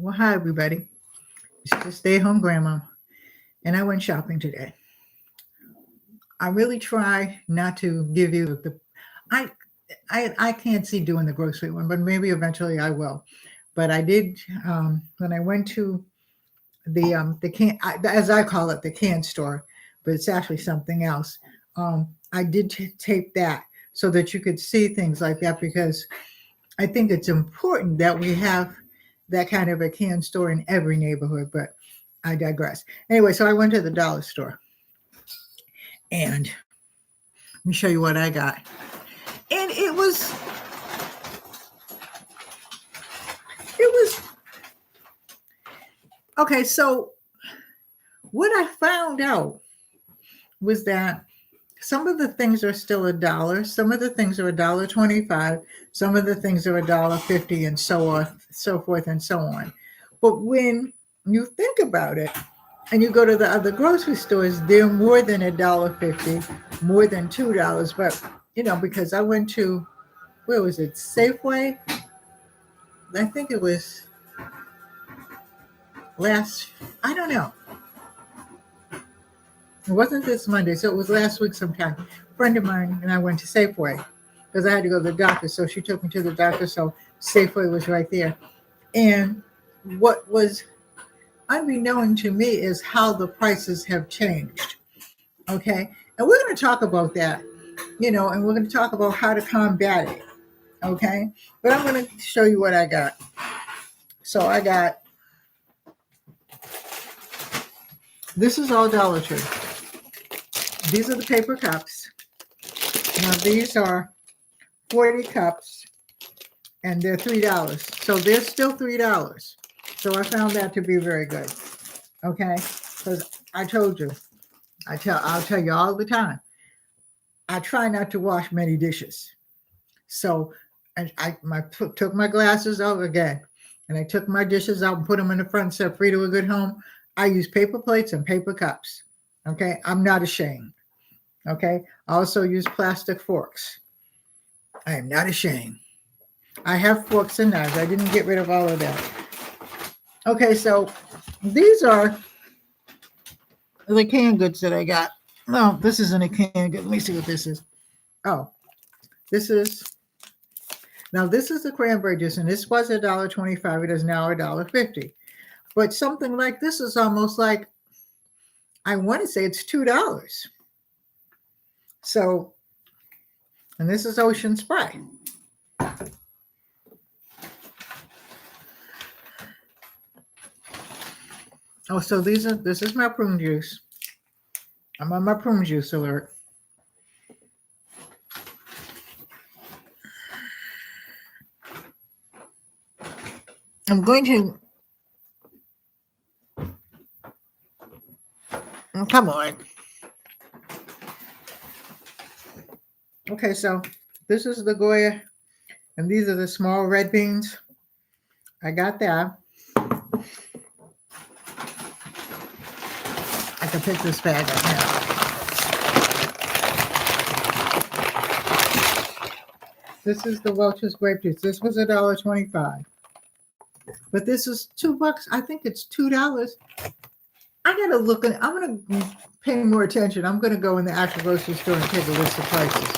Well, hi, everybody. It's just stay home grandma. And I went shopping today. I really try not to give you the. I, I can't see doing the grocery one, but maybe eventually I will. But I did when I went to the can, as I call it, the can store, but it's actually something else. I did tape that so that you could see things like that because I think it's important that we have that kind of a can store in every neighborhood. But I digress. Anyway, so I went to the dollar store and let me show you what I got. And it was okay. So what I found out was that some of the things are still $1, some of the things are $1.25, some of the things are $1.50, and so on, so forth and so on. But when you think about it, and you go to the other grocery stores, they're more than $1.50, more than $2. But because I went to, where was it? Safeway. I think it was last. I don't know. It wasn't this Monday, so it was last week sometime. A friend of mine and I went to Safeway because I had to go to the doctor. So she took me to the doctor. So Safeway was right there. And what was unbeknown to me is how the prices have changed. Okay. And we're going to talk about that, and we're going to talk about how to combat it. Okay. But I'm going to show you what I got. So I got, this is all Dollar Tree. These are the paper cups. Now these are 40 cups and they're $3. So they're still $3. So I found that to be very good. Okay. Because I told you, I'll tell you all the time. I try not to wash many dishes. So I took my glasses out again, and I took my dishes out and put them in the front, said free to a good home. I use paper plates and paper cups. Okay. I'm not ashamed. Okay. I also use plastic forks. I am not ashamed. I have forks and knives. I didn't get rid of all of them. Okay. So these are the canned goods that I got. No, this isn't a canned good. Let me see what this is. Oh, this is the cranberry juice, and this was $1.25. It is now $1.50. But something like this is almost like, I want to say it's $2. So, and this is Ocean Spray. Oh, so this is my prune juice. I'm on my prune juice alert. I'm going to, come on. Okay, so this is the Goya, and these are the small red beans. I got that. I can pick this bag up now. This is the Welch's grape juice. This was $1.25. But this is $2. I think it's $2. I gotta look at, I'm gonna pay more attention. I'm gonna go in the actual grocery store and take a list of prices.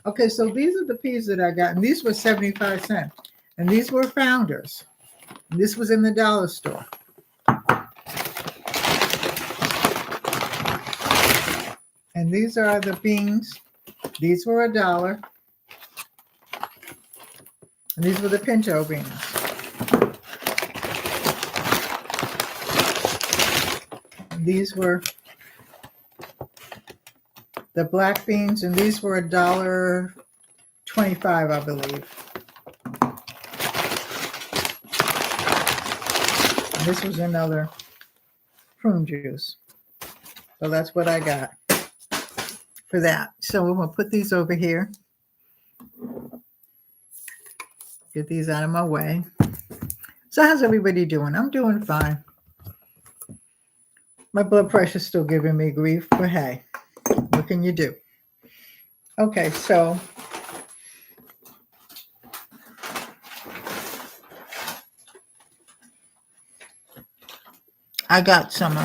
Okay, so these are the peas that I got, and these were 75 cents. And these were Founders. And this was in the dollar store. And these are the beans. These were $1. And these were the pinto beans. These were the black beans, and these were $1.25, I believe. And this was another prune juice. So that's what I got for that. So we're going to put these over here. Get these out of my way. So how's everybody doing? I'm doing fine. My blood pressure's still giving me grief, but hey, what can you do? Okay, so I got some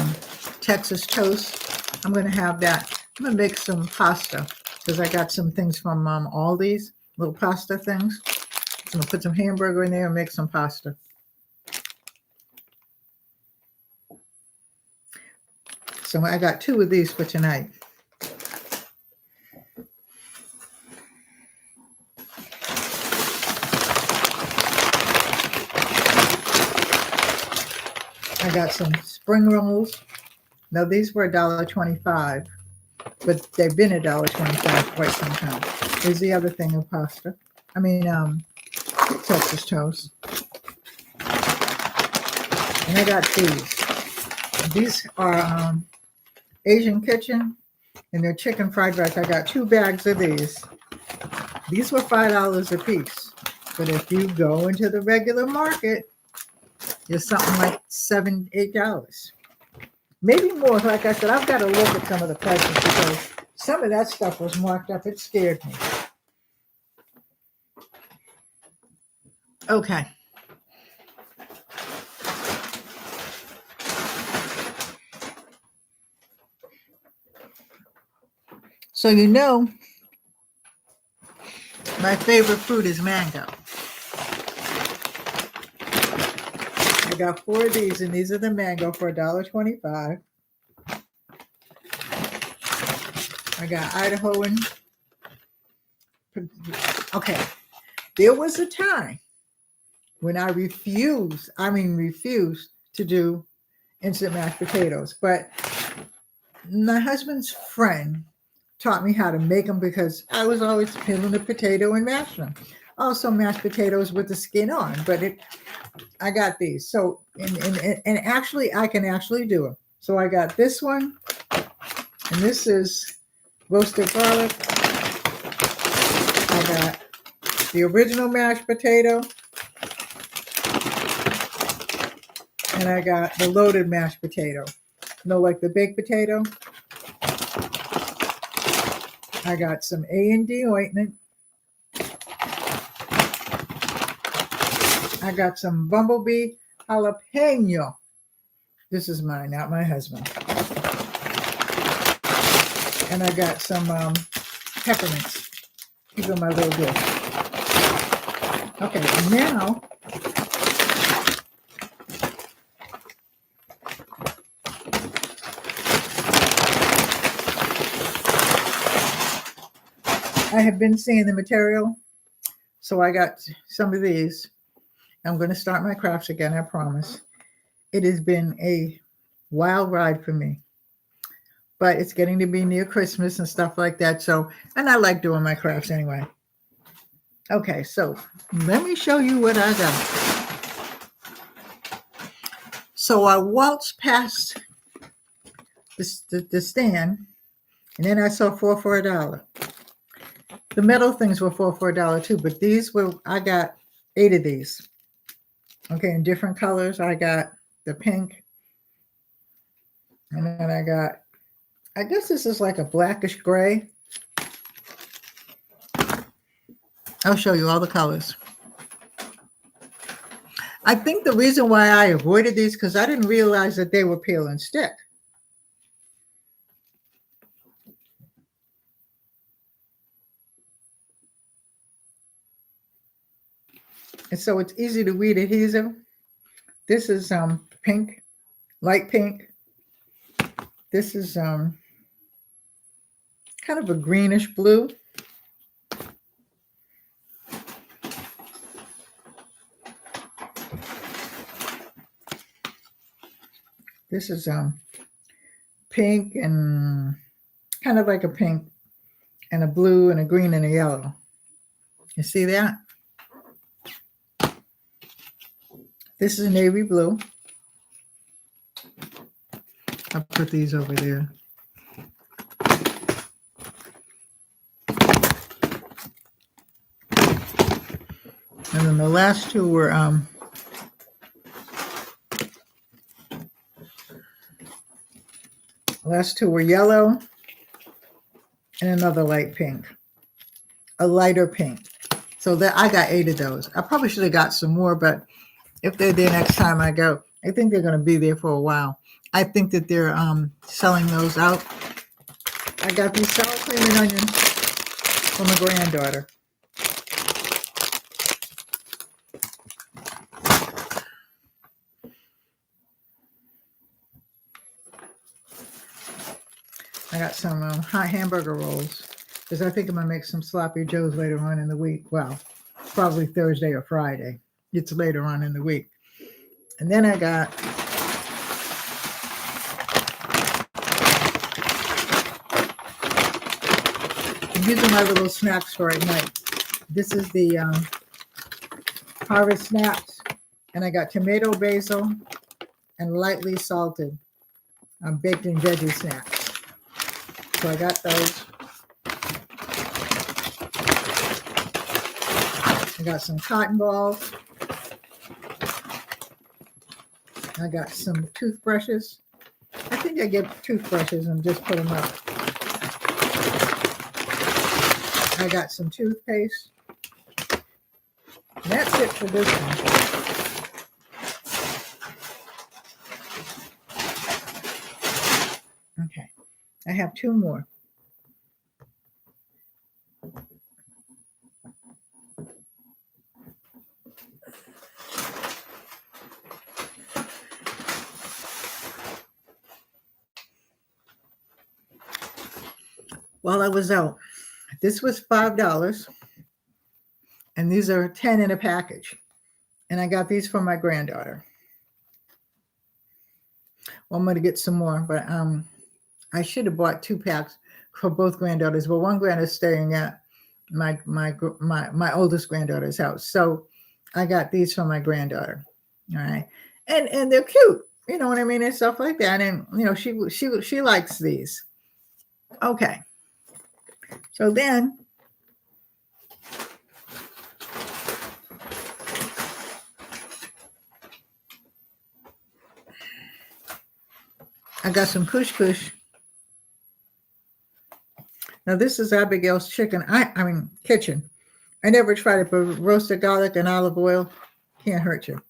Texas toast. I'm going to have that. I'm going to make some pasta because I got some things from all these little pasta things. I'm going to put some hamburger in there and make some pasta. So I got 2 of these for tonight. I got some spring rolls. Now these were $1.25, but they've been $1.25 for quite some time. Here's the other thing of pasta. I mean, Texas toast. And I got these. These are Asian Kitchen, and they're chicken fried rice. I got 2 bags of these. These were $5 a piece. But if you go into the regular market, it's something like $7, $8. Maybe more. Like I said, I've got to look at some of the prices because some of that stuff was marked up. It scared me. Okay. So you know, my favorite fruit is mango. I got 4 of these, and these are the mango for $1.25. I got Idahoan. Okay, there was a time when I refused to do instant mashed potatoes, but my husband's friend taught me how to make them because I was always peeling the potato and mashing them. Also mashed potatoes with the skin on, but I got these. So, and actually, I can actually do them. So I got this one, and this is roasted garlic. I got the original mashed potato, and I got the loaded mashed potato. Like the baked potato. I got some A&D ointment. I got some bumblebee jalapeno. This is mine, not my husband. And I got some peppermints. These are my little dish. Okay, now I have been seeing the material, so I got some of these. I'm going to start my crafts again, I promise. It has been a wild ride for me, but it's getting to be near Christmas and stuff like that. So, and I like doing my crafts anyway. Okay, so let me show you what I got. So I waltzed past the stand, and then I saw 4 for $1. The metal things were 4 for $1 too, but I got 8 of these. Okay, in different colors. I got the pink. And then I guess this is like a blackish gray. I'll show you all the colors. I think the reason why I avoided these because I didn't realize that they were peel and stick. And so it's easy to read adhesive. This is pink, light pink. This is kind of a greenish blue. This is pink and kind of like a pink and a blue and a green and a yellow. You see that? This is navy blue. I'll put these over there. And then the last 2 were yellow and another light pink, a lighter pink. So that I got 8 of those. I probably should have got some more, but if they're there next time I go. I think they're going to be there for a while. I think that they're selling those out. I got these sour cream and onions for my granddaughter. I got some hot hamburger rolls because I think I'm going to make some sloppy joes later on in the week. Well, probably Thursday or Friday. It's later on in the week. And then I got these are my little snacks for at night. This is the Harvest Snaps, and I got tomato, basil, and lightly salted baked and veggie snacks. So I got those. I got some cotton balls. I got some toothbrushes. I think I get toothbrushes and just put them up. I got some toothpaste. That's it for this one. Okay, I have two more. While I was out, this was $5, and these are 10 in a package. And I got these for my granddaughter. Well, I'm going to get some more, but I should have bought 2 packs for both granddaughters. But one granddaughter's staying at my oldest granddaughter's house, so I got these for my granddaughter. All right, and they're cute, you know what I mean, and stuff like that. And you know, she likes these. Okay, so then I got some kush. Now this is Abigail's chicken. I mean kitchen. I never tried it, but roasted garlic and olive oil can't hurt you.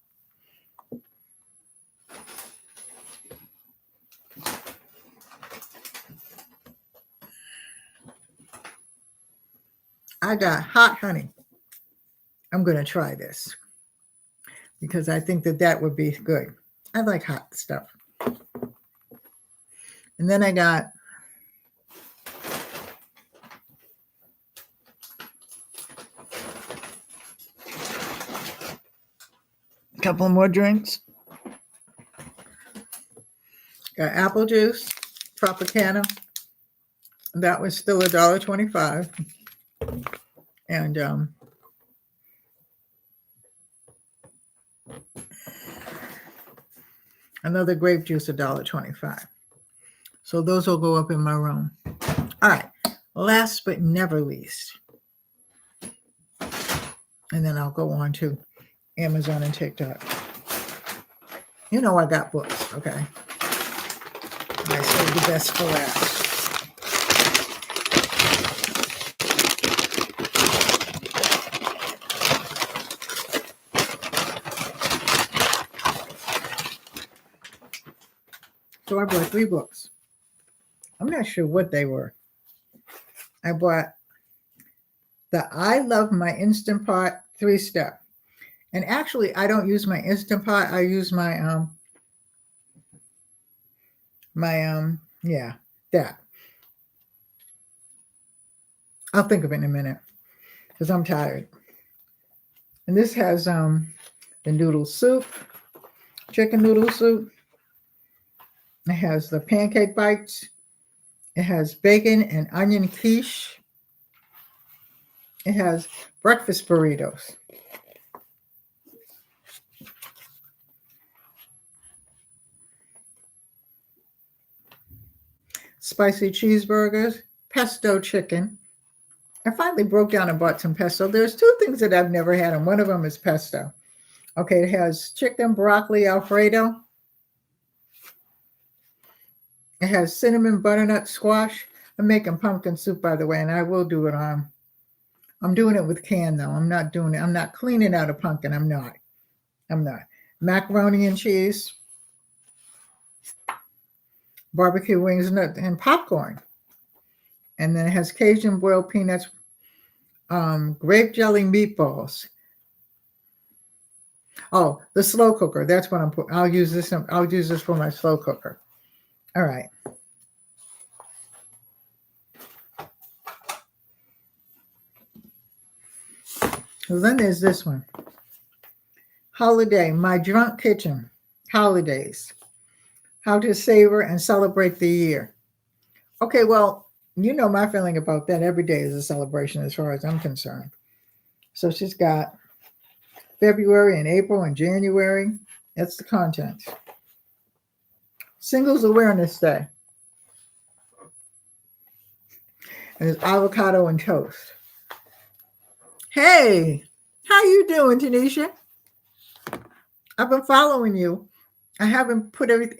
I got hot honey. I'm going to try this because I think that would be good. I like hot stuff. And then I got a couple more drinks. Got apple juice, Tropicana. That was still $1.25. And another grape juice, $1.25. So those will go up in my room. All right. Last but never least. And then I'll go on to Amazon and TikTok. You know I got books, okay? I saved the best for last. So I bought 3 books. I'm not sure what they were. I bought the I Love My Instant Pot 3-step. And actually, I don't use my Instant Pot. I use my, that. I'll think of it in a minute because I'm tired. And this has the noodle soup, chicken noodle soup. It has the pancake bites. It has bacon and onion quiche. It has breakfast burritos. Spicy cheeseburgers, pesto chicken. I finally broke down and bought some pesto. There's 2 things that I've never had, and one of them is pesto. Okay, it has chicken, broccoli, Alfredo. It has cinnamon butternut squash. I'm making pumpkin soup, by the way, and I will do it on. I'm doing it with canned, though. I'm not cleaning out a pumpkin. I'm not. Macaroni and cheese. barbecue wings and popcorn. And then it has Cajun boiled peanuts, grape jelly meatballs. Oh, the slow cooker. That's what I'm putting. I'll use this for my slow cooker. All right. So then there's this one. Holiday, My Drunk Kitchen. Holidays. How to savor and celebrate the year. Okay, well, you know my feeling about that. Every day is a celebration as far as I'm concerned. So she's got February and April and January. That's the content. Singles Awareness Day. And it's avocado and toast. Hey, how you doing, Tanisha? I've been following you. I haven't put everything.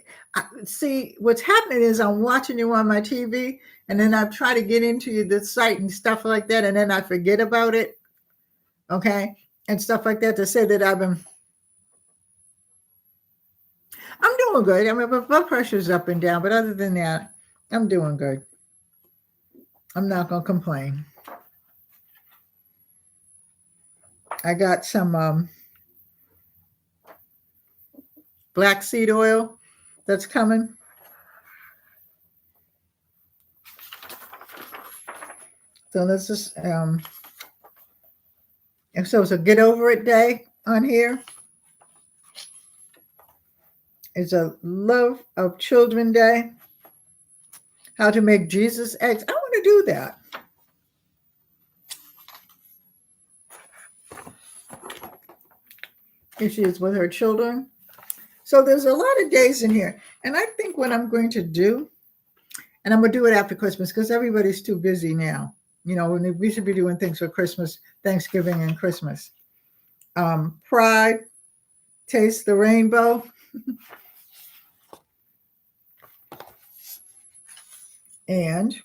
See, what's happening is I'm watching you on my TV, and then I try to get into the site and stuff like that, and then I forget about it. Okay, and stuff like that to say that I'm doing good. I mean, my blood pressure's up and down, but other than that, I'm doing good. I'm not gonna complain. I got some black seed oil that's coming. So this is so it's a Get Over It Day on here. It's a Love of Children Day. How to make Jesus eggs. I want to do that. Issues with her children. So there's a lot of days in here. And I think what I'm going to do, and I'm going to do it after Christmas because everybody's too busy now. You know, we should be doing things for Christmas, Thanksgiving, and Christmas. Pride, Taste the Rainbow. And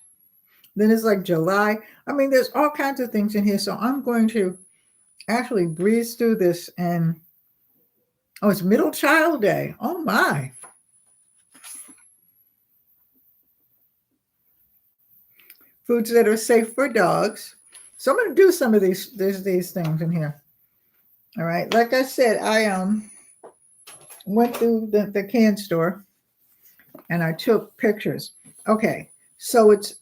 then it's like July. I mean, there's all kinds of things in here. So I'm going to actually breeze through this. And oh, it's Middle Child Day. Oh my. Foods that are safe for dogs. So I'm going to do some of these things in here. All right. Like I said, I went through the can store and I took pictures. Okay. So it's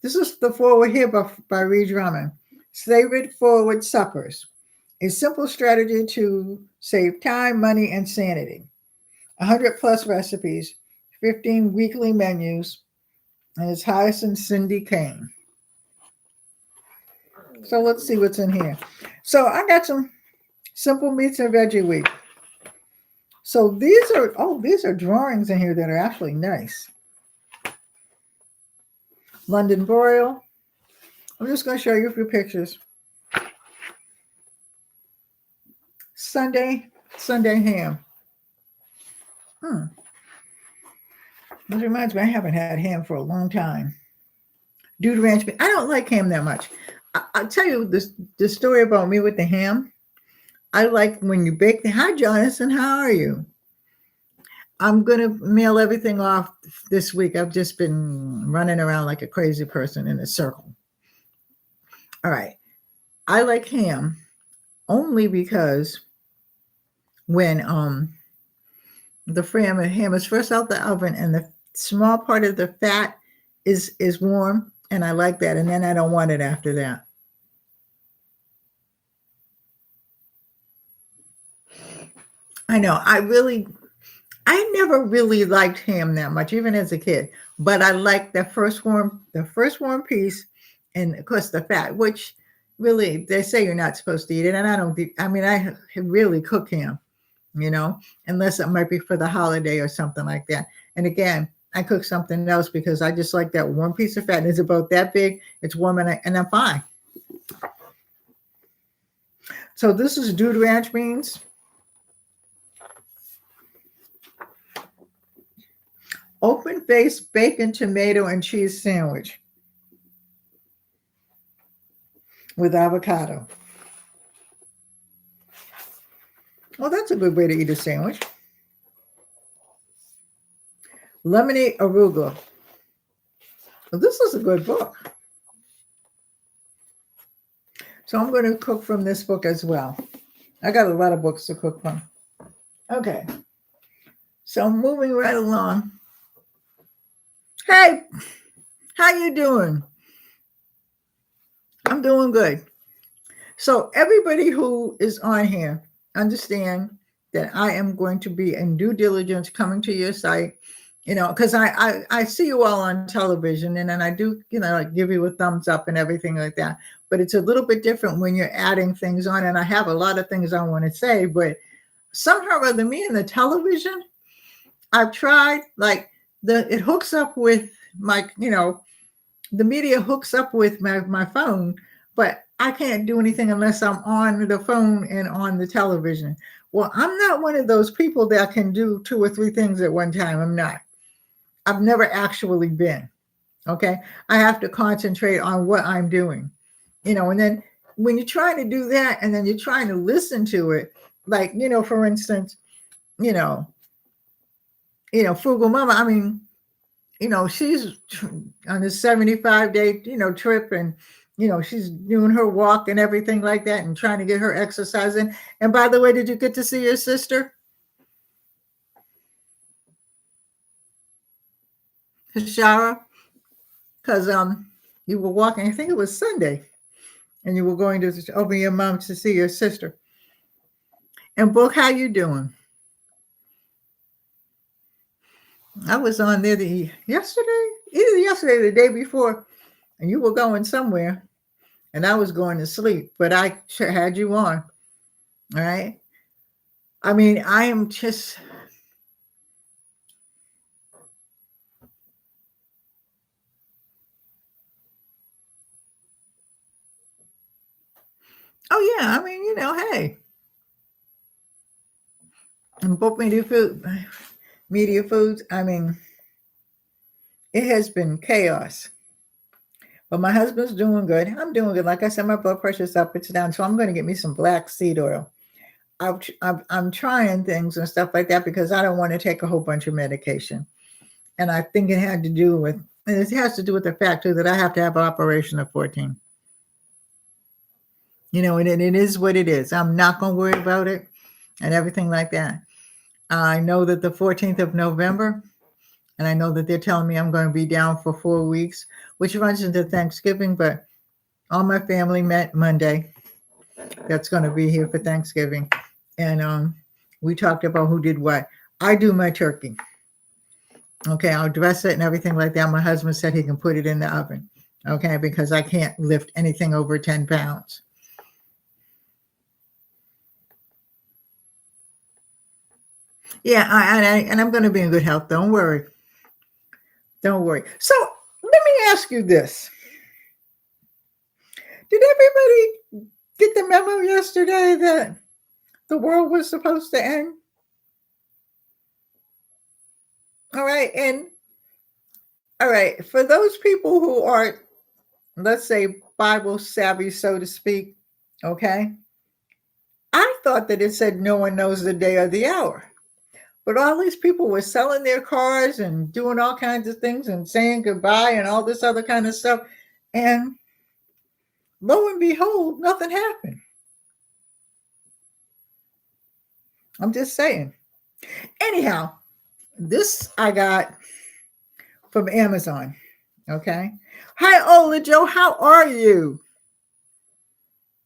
this is the forward here by Reed Drummond. Save It Forward Suppers. A simple strategy to save time, money, and sanity. 100 plus recipes, 15 weekly menus, and it's Hyacinth Cindy Kane. So let's see what's in here. So I got some simple meats and veggie week. So these are drawings in here that are actually nice. London broil. I'm just going to show you a few pictures. Sunday ham. This reminds me, I haven't had ham for a long time. Dude Ranch. I don't like ham that much. I'll tell you the story about me with the ham. I like when you bake the. Hi, Jonathan. How are you? I'm going to mail everything off this week. I've just been running around like a crazy person in a circle. All right. I like ham only because when the ham is first out the oven and the small part of the fat is warm, and I like that, and then I don't want it after that. I know. I never really liked ham that much, even as a kid. But I liked the first warm piece, and of course the fat, which really they say you're not supposed to eat it, and I don't. I mean, I really cook ham, you know, unless it might be for the holiday or something like that. And again, I cook something else because I just like that warm piece of fat. And it's about that big. It's warm, and I'm fine. So this is Dude Ranch beans. Open face bacon, tomato, and cheese sandwich with avocado. Well, that's a good way to eat a sandwich. Lemonade Arugula. Well, this is a good book. So I'm going to cook from this book as well. I got a lot of books to cook from. Okay. So moving right along. Hey, how you doing? I'm doing good. So everybody who is on here, understand that I am going to be in due diligence coming to your site, because I see you all on television, and then I do, like give you a thumbs up and everything like that. But it's a little bit different when you're adding things on, and I have a lot of things I want to say, but somehow or other, me and the television, I've tried, like it hooks up with my, the media hooks up with my phone, but I can't do anything unless I'm on the phone and on the television. Well, I'm not one of those people that can do 2 or 3 things at one time. I'm not. I've never actually been. Okay. I have to concentrate on what I'm doing, and then when you're trying to do that and then you're trying to listen to it, like, for instance, Frugal Mama, I mean, she's on a 75-day, trip, and, she's doing her walk and everything like that and trying to get her exercise in. And by the way, did you get to see your sister? Shara? Because you were walking, I think it was Sunday, and you were going to open your mom to see your sister. And Book, how you doing? I was on there either yesterday or the day before, and you were going somewhere, and I was going to sleep, but I had you on. All right. I mean, I am just. Oh yeah, I mean, hey. And Book Media Foods. I mean, it has been chaos. But my husband's doing good. I'm doing good. Like I said, my blood pressure's up, it's down. So I'm going to get me some black seed oil. I'm trying things and stuff like that because I don't want to take a whole bunch of medication. And I think it has to do with the fact too that I have to have an operation at 14. And it is what it is. I'm not going to worry about it and everything like that. I know that the 14th of November, and I know that they're telling me I'm going to be down for 4 weeks, which runs into Thanksgiving, but all my family met Monday. That's going to be here for Thanksgiving. And we talked about who did what. I do my turkey. Okay, I'll dress it and everything like that. My husband said he can put it in the oven. Okay, because I can't lift anything over 10 pounds. Yeah, and I'm going to be in good health. Don't worry. Don't worry. So let me ask you this. Did everybody get the memo yesterday that the world was supposed to end? All right. And all right, for those people who are, let's say, Bible savvy, so to speak, okay, I thought that it said no one knows the day or the hour. But all these people were selling their cars and doing all kinds of things and saying goodbye and all this other kind of stuff. And lo and behold, nothing happened. I'm just saying. Anyhow, this I got from Amazon. Okay. Hi, Ola Joe. How are you?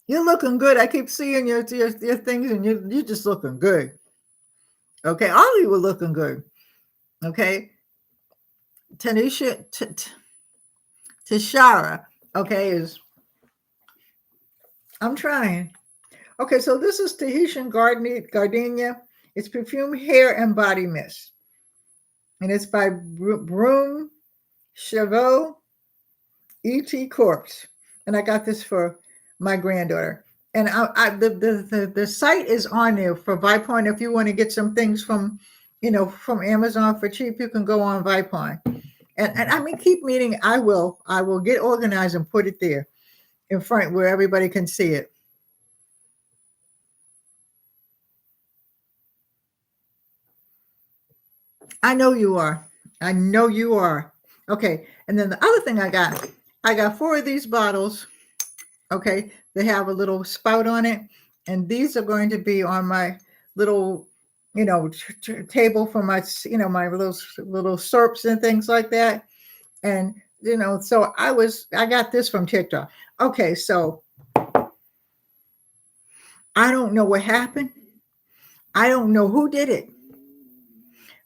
You're looking good. I keep seeing your things, and you're just looking good. Okay. All of you were looking good. Okay. Tashara. Okay. I'm trying. Okay. So this is Tahitian Gardenia. It's perfume hair and body mist. And it's by Broom Chevaux E.T. Corpse. And I got this for my granddaughter. And the site is on there for Vipon. If you want to get some things from Amazon for cheap, you can go on Vipon. And I mean, keep meeting. I will get organized and put it there in front where everybody can see it. I know you are. I know you are. Okay. And then the other thing I got 4 of these bottles. Okay. They have a little spout on it. And these are going to be on my little, table for my, my little syrups and things like that. And, so I got this from TikTok. Okay. So I don't know what happened. I don't know who did it,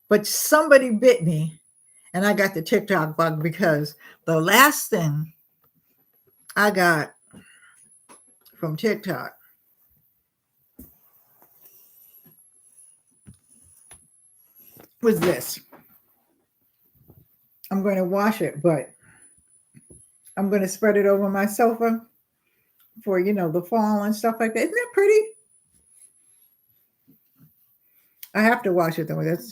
but somebody bit me and I got the TikTok bug because the last thing I got from TikTok was this. I'm going to wash it, but I'm going to spread it over my sofa for, the fall and stuff like that. Isn't that pretty? I have to wash it though. That's,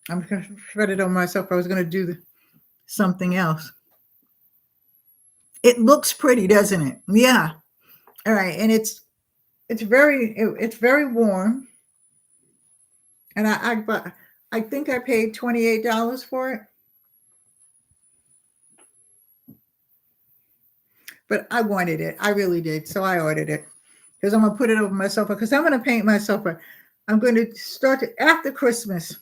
I'm going to spread it over my sofa. I was going to do something else. It looks pretty, doesn't it? Yeah. All right. And it's very warm. And I think I paid $28 for it. But I wanted it. I really did. So I ordered it because I'm going to put it over my sofa because I'm going to paint my sofa. I'm going to start it after Christmas.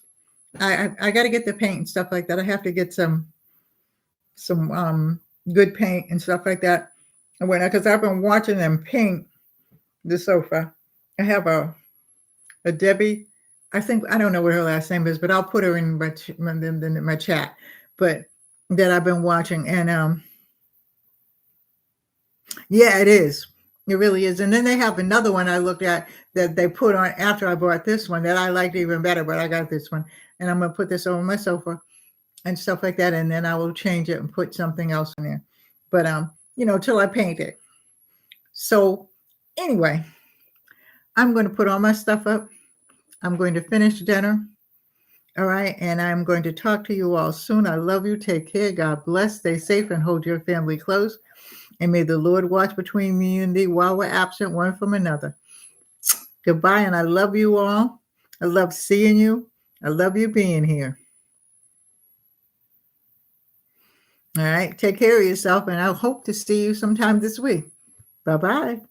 I got to get the paint and stuff like that. I have to get some good paint and stuff like that. And because I've been watching them paint the sofa. I have a Debbie. I don't know what her last name is, but I'll put her in my chat. But that I've been watching, and yeah, it is. It really is. And then they have another one I looked at that they put on after I bought this one that I liked even better, but I got this one, and I'm gonna put this over my sofa and stuff like that, and then I will change it and put something else in there. But till I paint it. So anyway, I'm going to put all my stuff up. I'm going to finish dinner. All right. And I'm going to talk to you all soon. I love you. Take care. God bless. Stay safe and hold your family close. And may the Lord watch between me and thee while we're absent one from another. Goodbye. And I love you all. I love seeing you. I love you being here. All right. Take care of yourself. And I hope to see you sometime this week. Bye-bye.